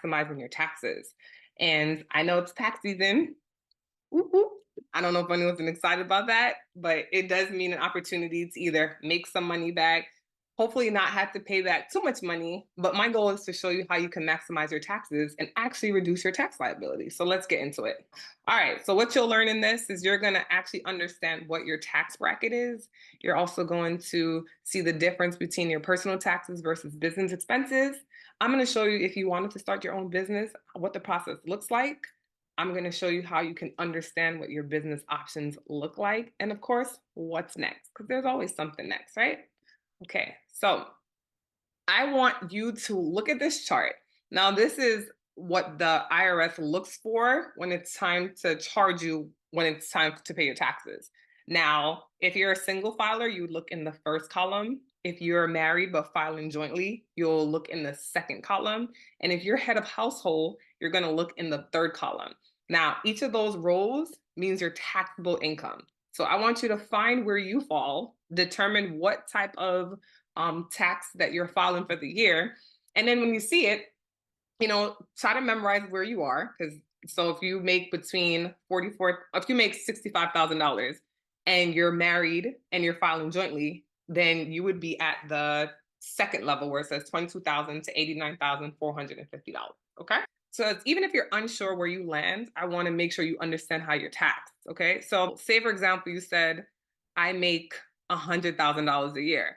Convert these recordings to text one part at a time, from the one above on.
maximizing your taxes. And I know it's tax season. Whoop, whoop. I don't know if anyone's been excited about that, but it does mean an opportunity to either make some money back, hopefully not have to pay back too much money. But my goal is to show you how you can maximize your taxes and actually reduce your tax liability. So let's get into it. All right. So what you'll learn in this is you're going to actually understand what your tax bracket is. You're also going to see the difference between your personal taxes versus business expenses. I'm going to show you, if you wanted to start your own business, what the process looks like. I'm going to show you how you can understand what your business options look like. And of course, what's next, because there's always something next, right? Okay, so I want you to look at this chart. Now, this is what the IRS looks for when it's time to charge you, when it's time to pay your taxes. Now, if you're a single filer, you would look in the first column. If you're married but filing jointly, you'll look in the second column. And if you're head of household, you're going to look in the third column. Now, each of those rows means your taxable income. So I want you to find where you fall, determine what type of tax that you're filing for the year. And then when you see it, try to memorize where you are. Because so if you make if you make $65,000 and you're married and you're filing jointly, then you would be at the second level where it says $22,000 to $89,450. Okay. So even if you're unsure where you land, I want to make sure you understand how you're taxed. Okay. So say, for example, you said, I make $100,000 a year.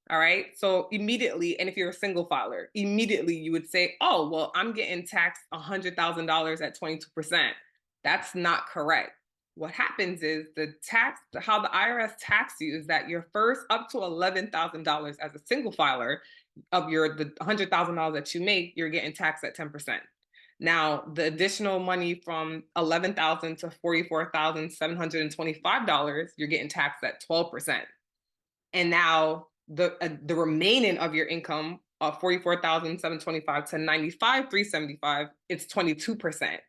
All right. So immediately, and if you're a single filer, immediately you would say, oh, well, I'm getting taxed $100,000 at 22%. That's not correct. What happens is how the IRS taxes you is that you're first up to $11,000 as a single filer of the $100,000 that you make, you're getting taxed at 10%. Now, the additional money from $11,000 to $44,725, you're getting taxed at 12%. And now the remaining of your income of $44,725 to $95,375, it's 22%.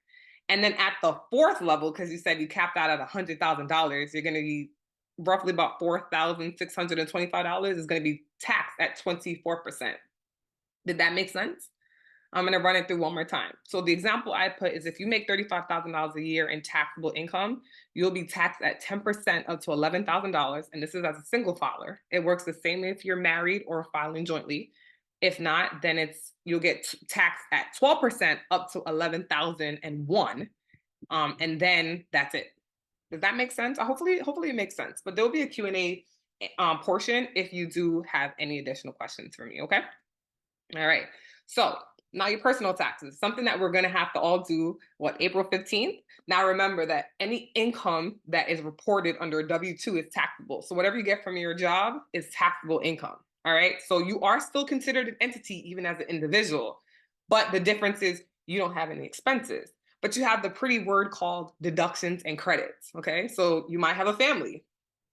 And then at the fourth level, because you said you capped out at $100,000, you're going to be roughly about $4,625 is going to be taxed at 24%. Did that make sense? I'm going to run it through one more time. So the example I put is if you make $35,000 a year in taxable income, you'll be taxed at 10% up to $11,000. And this is as a single filer. It works the same if you're married or filing jointly. If not, then you'll get taxed at 12% up to $11,001. And then that's it. Does that make sense? Hopefully it makes sense. But there'll be a Q&A portion if you do have any additional questions for me, okay? All right. So now your personal taxes, something that we're going to have to all do, April 15th? Now remember that any income that is reported under a W-2 is taxable. So whatever you get from your job is taxable income. All right. So you are still considered an entity even as an individual. But the difference is you don't have any expenses, but you have the pretty word called deductions and credits. Okay. So you might have a family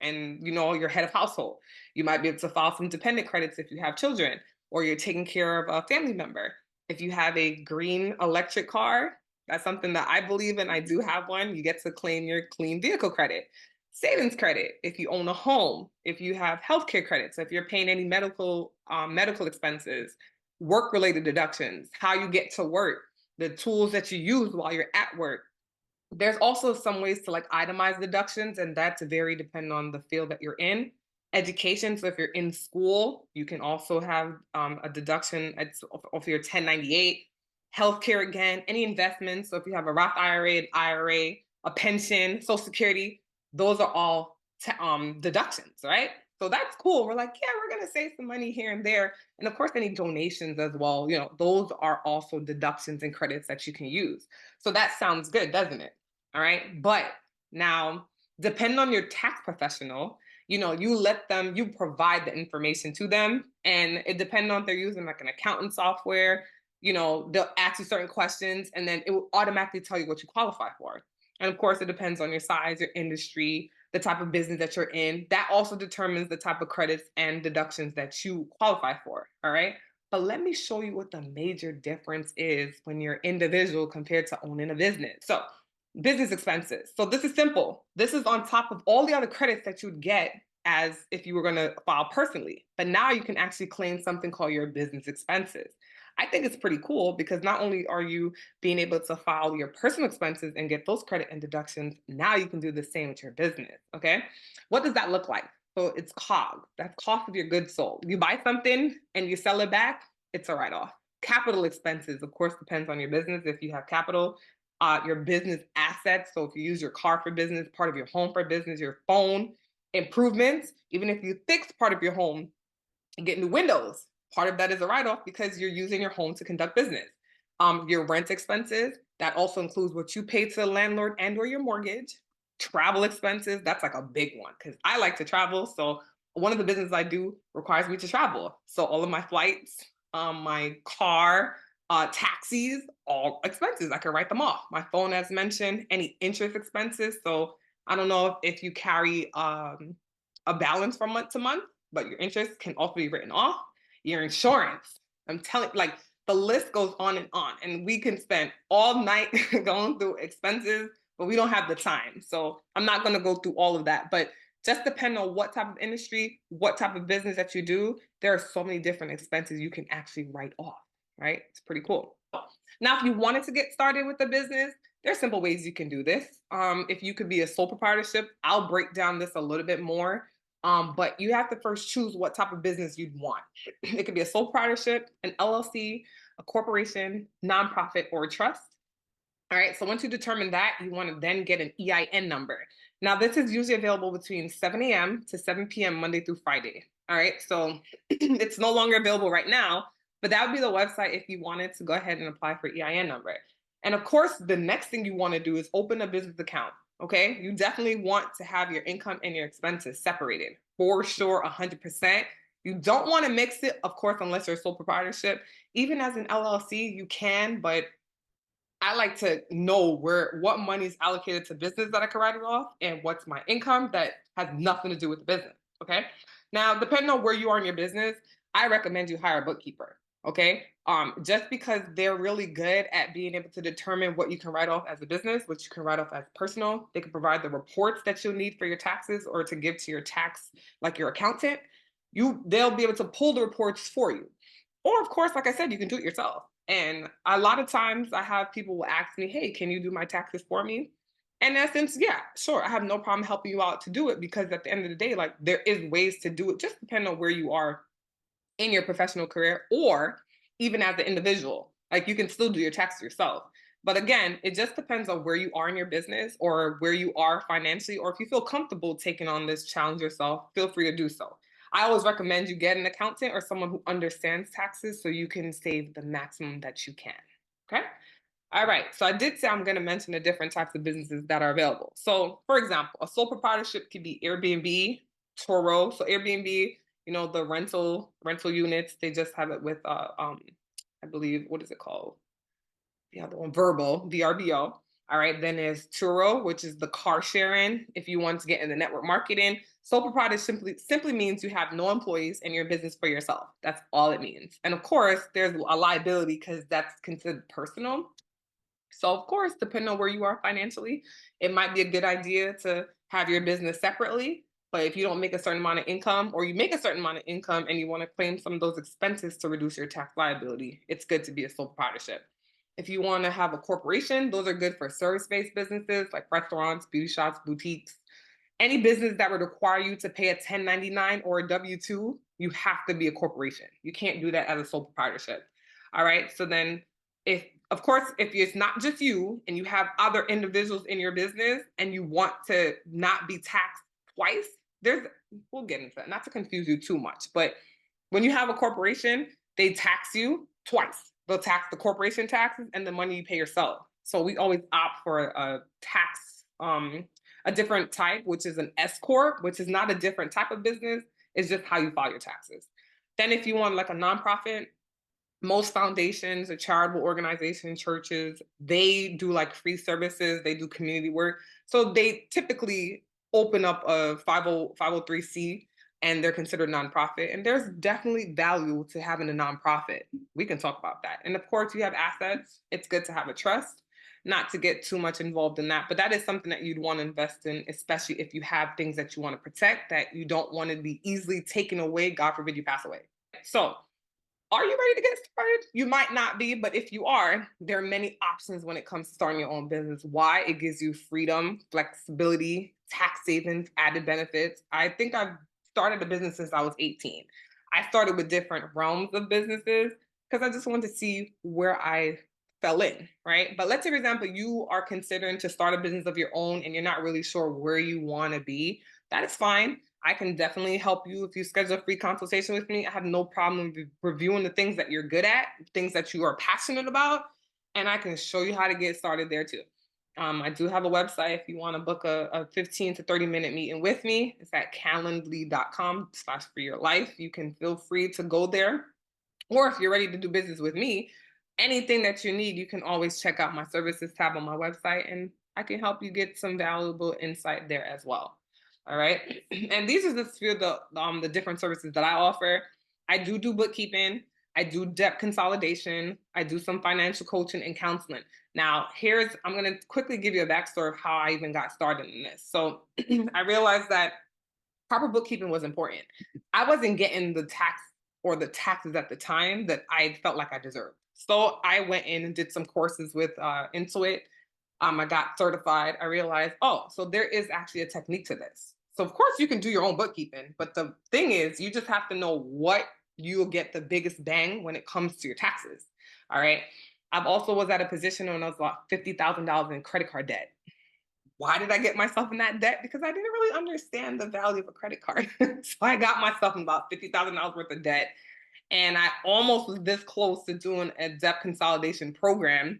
and you're head of household. You might be able to file some dependent credits if you have children, or you're taking care of a family member. If you have a green electric car, that's something that I believe in. I do have one. You get to claim your clean vehicle credit, savings credit. If you own a home, if you have healthcare credits, if you're paying any medical expenses, work-related deductions, how you get to work, the tools that you use while you're at work. There's also some ways to itemize deductions, and that's very dependent on the field that you're in. Education, so if you're in school, you can also have a deduction of your 1098. Healthcare, again, any investments, so if you have a Roth IRA, an IRA, a pension, Social Security, those are all deductions, right? So that's cool. We're like, yeah, we're going to save some money here and there. And of course, any donations as well, those are also deductions and credits that you can use. So that sounds good, doesn't it? All right. But now, depending on your tax professional, you provide the information to them, and it depends on if they're using an accounting software, they'll ask you certain questions and then it will automatically tell you what you qualify for. And of course, it depends on your size, your industry, the type of business that you're in. That also determines the type of credits and deductions that you qualify for. All right. But let me show you what the major difference is when you're individual compared to owning a business. So business expenses. So this is simple. This is on top of all the other credits that you would get as if you were going to file personally. But now you can actually claim something called your business expenses. I think it's pretty cool because not only are you being able to file your personal expenses and get those credit and deductions, now you can do the same with your business. Okay. What does that look like? So it's COG, that's cost of your goods sold. You buy something and you sell it back, it's a write off. Capital expenses, of course, depends on your business. If you have capital, your business assets. So if you use your car for business, part of your home for business, your phone, improvements, even if you fix part of your home and get new windows, part of that is a write-off because you're using your home to conduct business. Your rent expenses, that also includes what you pay to the landlord and or your mortgage. Travel expenses, that's like a big one because I like to travel. So one of the businesses I do requires me to travel. So all of my flights, my car, taxis, all expenses, I can write them off. My phone, as mentioned, any interest expenses. So I don't know if you carry a balance from month to month, but your interest can also be written off. Your insurance, I'm telling, like the list goes on, and we can spend all night going through expenses, but we don't have the time. So I'm not going to go through all of that, but just depending on what type of industry, what type of business that you do, there are so many different expenses you can actually write off, right? It's pretty cool. Now, if you wanted to get started with the business, there's simple ways you can do this. If you could be a sole proprietorship, I'll break down this a little bit more. But you have to first choose what type of business you'd want. It could be a sole proprietorship, an LLC, a corporation, nonprofit, or a trust. All right, so once you determine that, you want to then get an EIN number. Now, this is usually available between 7 a.m. to 7 p.m. Monday through Friday. All right, so it's no longer available right now, but that would be the website if you wanted to go ahead and apply for EIN number. And of course, the next thing you want to do is open a business account. Okay, you definitely want to have your income and your expenses separated for sure, 100%. You don't want to mix it, of course, unless you're a sole proprietorship. Even as an LLC, you can, but I like to know what money is allocated to business that I can write it off and what's my income that has nothing to do with the business. Okay. Now, depending on where you are in your business, I recommend you hire a bookkeeper. Okay. Just because they're really good at being able to determine what you can write off as a business, what you can write off as personal. They can provide the reports that you'll need for your taxes or to give to your tax, like your accountant. They'll be able to pull the reports for you. Or of course, like I said, you can do it yourself. And a lot of times I have people will ask me, hey, can you do my taxes for me? In essence, yeah, sure. I have no problem helping you out to do it because at the end of the day, like there is ways to do it, just depending on where you are in your professional career or even as an individual. Like you can still do your taxes yourself. But again, it just depends on where you are in your business or where you are financially, or if you feel comfortable taking on this challenge yourself, feel free to do so. I always recommend you get an accountant or someone who understands taxes so you can save the maximum that you can. Okay. All right. So I did say I'm going to mention the different types of businesses that are available. So, for example, a sole proprietorship could be Airbnb, Turo. So Airbnb, the rental units. They just have it with I believe, what is it called? The other one, VRBO. All right, then there's Turo, which is the car sharing. If you want to get in the network marketing, sole proprietor simply means you have no employees and your business for yourself. That's all it means. And of course, there's a liability because that's considered personal. So of course, depending on where you are financially, it might be a good idea to have your business separately. But if you don't make a certain amount of income or you make a certain amount of income and you want to claim some of those expenses to reduce your tax liability, it's good to be a sole proprietorship. If you want to have a corporation, those are good for service-based businesses like restaurants, beauty shops, boutiques. Any business that would require you to pay a 1099 or a W-2, you have to be a corporation. You can't do that as a sole proprietorship. All right. So then of course, if it's not just you and you have other individuals in your business and you want to not be taxed twice, we'll get into that, not to confuse you too much, but when you have a corporation, they tax you twice. They'll tax the corporation taxes and the money you pay yourself. So we always opt for a tax, a different type, which is an S corp, which is not a different type of business. It's just how you file your taxes. Then if you want like a nonprofit, most foundations, a charitable organization, churches, they do like free services, they do community work. So they typically open up a 503c and they're considered nonprofit. And there's definitely value to having a nonprofit. We can talk about that. And of course, you have assets. It's good to have a trust, not to get too much involved in that. But that is something that you'd want to invest in, especially if you have things that you want to protect that you don't want to be easily taken away. God forbid you pass away. So Are you ready to get started? You might not be, but if you are, there are many options when it comes to starting your own business. Why? It gives you freedom, flexibility, tax savings, added benefits. I think I've started a business since I was 18. I started with different realms of businesses because I just wanted to see where I fell in, right? But let's say, for example, you are considering to start a business of your own and you're not really sure where you want to be. That is fine. I can definitely help you if you schedule a free consultation with me. I have no problem reviewing the things that you're good at, things that you are passionate about, and I can show you how to get started there too. I do have a website if you want to book a 15 to 30-minute meeting with me. It's at calendly.com/for-your-life. You can feel free to go there. Or if you're ready to do business with me, anything that you need, you can always check out my services tab on my website and I can help you get some valuable insight there as well. All right. And these are just few of the different services that I offer. I do bookkeeping. I do debt consolidation. I do some financial coaching and counseling. Now, I'm going to quickly give you a backstory of how I even got started in this. So I realized that proper bookkeeping was important. I wasn't getting the taxes at the time that I felt like I deserved. So I went in and did some courses with Intuit. I got certified. I realized, oh, so there is actually a technique to this. So of course you can do your own bookkeeping, but the thing is, you just have to know what you'll get the biggest bang when it comes to your taxes. All right. I've also was at a position when I was about $50,000 in credit card debt. Why did I get myself in that debt? Because I didn't really understand the value of a credit card. So I got myself in about $50,000 worth of debt. And I almost was this close to doing a debt consolidation program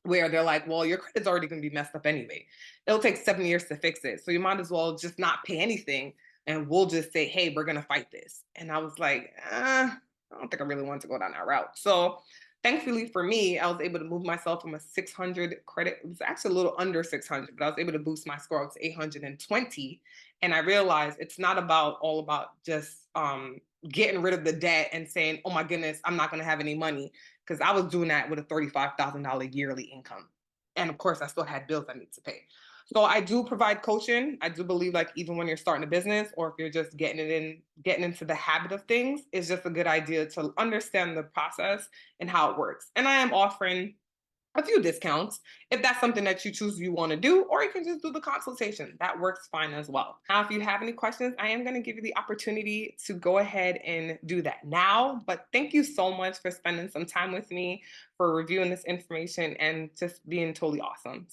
where they're like, well, your credit's already going to be messed up anyway. It'll take 7 years to fix it. So you might as well just not pay anything. And we'll just say, hey, we're going to fight this. And I was like, I don't think I really wanted to go down that route. So thankfully for me, I was able to move myself from a 600 credit. It was actually a little under 600, but I was able to boost my score up to 820. And I realized it's not all about just getting rid of the debt and saying, oh my goodness, I'm not going to have any money. Because I was doing that with a $35,000 yearly income. And of course, I still had bills I need to pay. So I do provide coaching. I do believe like even when you're starting a business or if you're just getting into the habit of things, it's just a good idea to understand the process and how it works. And I am offering a few discounts if that's something that you choose you want to do, or you can just do the consultation. That works fine as well. Now, if you have any questions, I am going to give you the opportunity to go ahead and do that now. But thank you so much for spending some time with me, for reviewing this information, and just being totally awesome.